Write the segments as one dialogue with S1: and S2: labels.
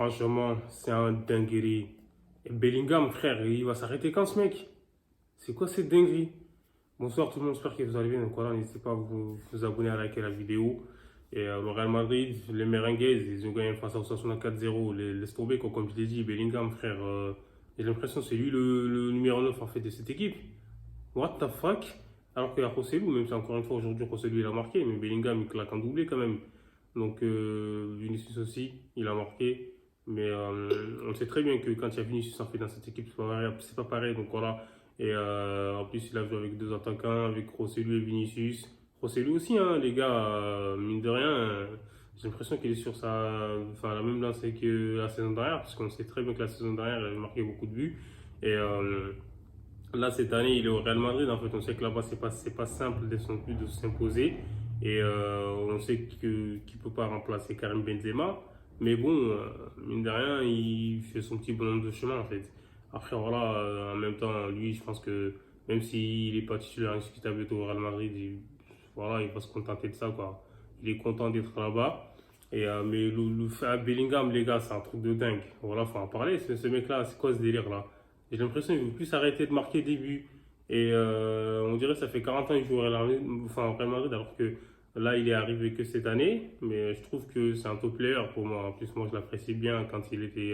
S1: franchement, c'est un dinguerie. Et Bellingham, frère, il va s'arrêter quand ce mec? C'est quoi cette dinguerie? Bonsoir tout le monde, j'espère que vous allez bien. Donc voilà, n'hésitez pas à vous abonner, à liker la vidéo. Et le Real Madrid, les Merengues, ils ont gagné face à Osasuna 4-0. Laisse tomber, quoi, comme je l'ai dit, Bellingham, frère, j'ai l'impression que c'est lui le numéro 9 en fait, de cette équipe. What the fuck? Alors qu'il y a Rossellou, même si encore une fois aujourd'hui Rossellou il a marqué, mais Bellingham il claque un doublé quand même. Donc Vinicius aussi, il a marqué. Mais on sait très bien que quand il y a Vinicius en fait dans cette équipe, c'est pas pareil. Donc voilà. Et en plus, il a joué avec deux attaquants, avec Rossellou et Vinicius. Rossellou aussi, hein, les gars, mine de rien, j'ai l'impression qu'il est sur enfin, la même lancée que la saison dernière, parce qu'on sait très bien que la saison dernière, il avait marqué beaucoup de buts. Et là, cette année, il est au Real Madrid. En fait, on sait que là-bas, c'est pas simple non plus de s'imposer. Et on sait qu'il peut pas remplacer Karim Benzema. Mais bon, mine de rien, il fait son petit bonhomme de chemin, en fait. Après, voilà, en même temps, lui, je pense que même s'il n'est pas titulaire indiscutable au Real Madrid, voilà, il va se contenter de ça, quoi. Il est content d'être là-bas. Et, mais le fait à Bellingham, les gars, c'est un truc de dingue. Voilà, faut en parler. Ce mec-là, c'est quoi ce délire-là? J'ai l'impression qu'il ne veut plus s'arrêter de marquer des buts. Et on dirait que ça fait 40 ans qu'il joue au Real Madrid, enfin, au Real Madrid, alors que là, il est arrivé que cette année. Mais je trouve que c'est un top player pour moi. En plus, moi, je l'apprécie bien quand il était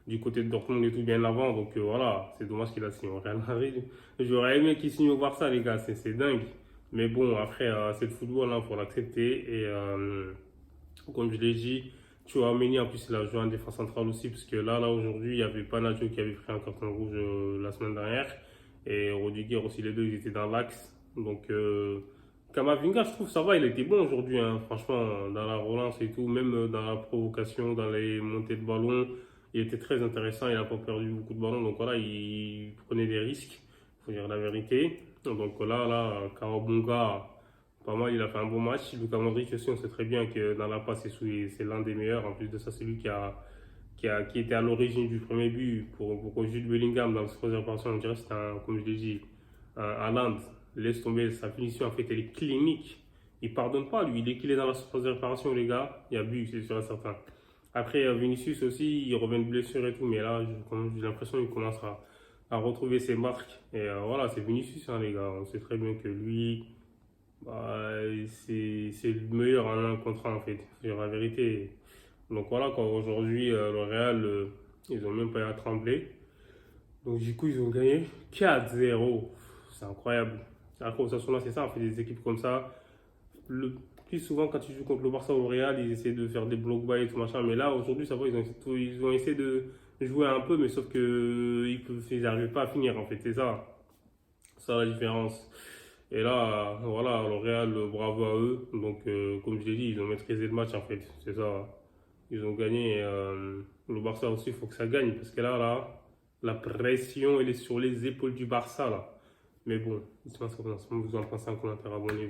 S1: du côté de Dortmund et tout bien avant. Donc voilà, c'est dommage qu'il a signé au Real Madrid. J'aurais aimé qu'il signe au Barça, les gars. C'est dingue. Mais bon, après, c'est le football, il faut l'accepter. Et comme je l'ai dit, Tchouaméni, en plus, il a joué en défense centrale aussi, parce que là aujourd'hui, il y avait Panacho qui avait pris un carton rouge la semaine dernière. Et Rudiger aussi, les deux, ils étaient dans l'axe. Donc, Kamavinga, je trouve ça va, il était bon aujourd'hui, hein, franchement, dans la relance et tout, même dans la provocation, dans les montées de ballon. Il était très intéressant, il n'a pas perdu beaucoup de ballons, donc voilà, il prenait des risques, il faut dire la vérité. Donc là, Kawabunga, pas mal, il a fait un bon match. Luka Modric aussi, on sait très bien que dans la passe, c'est l'un des meilleurs. En plus de ça, c'est lui qui était à l'origine du premier but pour Jude Bellingham dans le score de réparation. On dirait que c'était, comme je l'ai dit, un Haaland. Laisse tomber sa finition, en fait, elle est clinique. Il pardonne pas, lui. Dès qu'il est dans la surface de réparation, les gars, il y a but, c'est sûr et certain. Après, Vinicius aussi, il revient de blessure et tout, mais là, j'ai l'impression qu'il commence à retrouver ses marques. Et voilà, c'est Vinicius, hein, les gars. On sait très bien que lui, bah, c'est le meilleur en un contre un, en fait. C'est la vérité. Donc voilà, quoi. Aujourd'hui, le Real, ils ont même pas eu à trembler. Donc du coup, ils ont gagné 4-0. C'est incroyable. Après, Osasuna, c'est ça, on fait des équipes comme ça. Le plus souvent, quand ils jouent contre le Barça ou le Real, ils essaient de faire des block bas et tout machin. Mais là, aujourd'hui, ça va, ils ont essayé de jouer un peu, mais sauf que ils n'arrivaient pas à finir, en fait. C'est ça. Ça la différence. Et là, voilà, le Real, bravo à eux. Donc, comme je l'ai dit, ils ont maîtrisé le match, en fait. C'est ça. Ils ont gagné. Et, le Barça aussi, il faut que ça gagne. Parce que là, la pression, elle est sur les épaules du Barça, là. Mais bon, dites-moi ce que vous en pensez en commentaire, abonnez-vous.